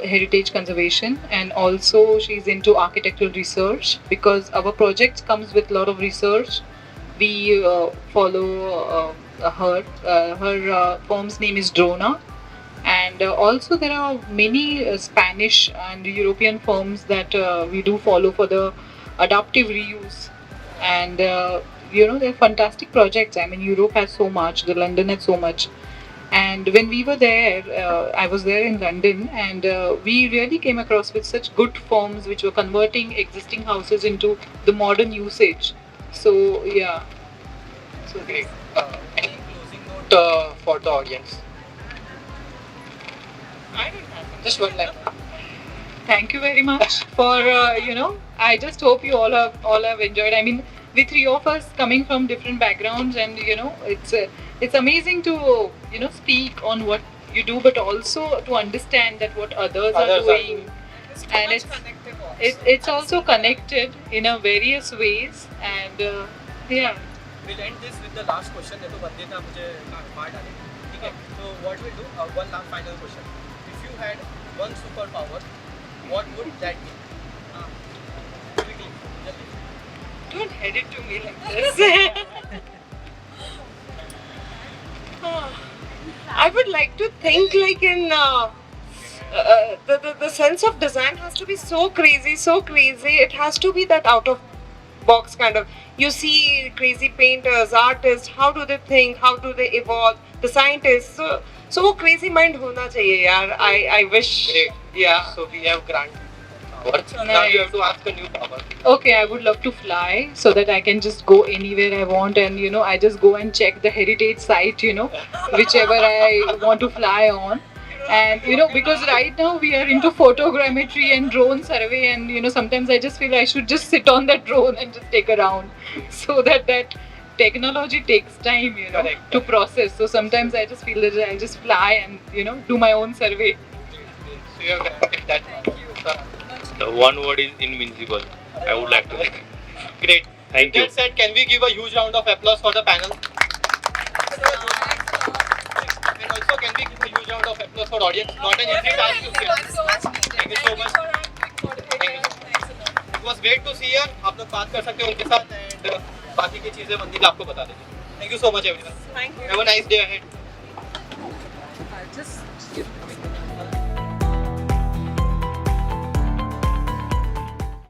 heritage conservation, and also she's into architectural research. Because our project comes with a lot of research, we follow her. Her firm's name is Drona, and also there are many Spanish and European firms that we do follow for the adaptive reuse. And they're fantastic projects. I mean, Europe has so much, the London has so much. And when we were there, I was there in London, and we really came across with such good firms which were converting existing houses into the modern usage. So yeah. So Great. Any closing note for the audience? I don't have. Just one line. Thank you very much for I just hope you all have enjoyed. I mean, the three of us coming from different backgrounds, and it's amazing to speak on what you do, but also to understand that what others are doing, and it's also connected in a various ways, and yeah. We'll end this with the last question. देखो बंदे था मुझे मार डाले. ठीक है. So what we'll do? One last final question. If you had one superpower, what would that be? Quickly, jaldi. Don't head it to me like this. I would like to think like in the sense of design has to be so crazy, so crazy. It has to be that out of box kind of. You see crazy painters, artists. How do they think? How do they evolve? The scientists. So वो crazy mind होना चाहिए यार. I wish. Great. Yeah. So we have Grant. Now Nice. you have to ask a new power. Okay, I would love to fly so that I can just go anywhere I want, and I just go and check the heritage site, whichever I want to fly on. And because right now we are into photogrammetry and drone survey, and sometimes I just feel I should just sit on that drone and just take a round, so that technology takes time, Correct. to process. So sometimes I just feel that I'll just fly and do my own survey. So you have granted that. The one word is invincible. I would like to say. Great. Thank you. That said, can we give a huge round of applause for the panel? And also, can we give a huge round of applause for audience? Not an easy task to say. Thank you so much. Thank you. It was great to see you. आप लोग बात कर सकते हो उनके साथ, and बाकी की चीजें मंदिर आपको बता देंगे. Thank you so much everyone. Thank you. Have a nice day ahead. Just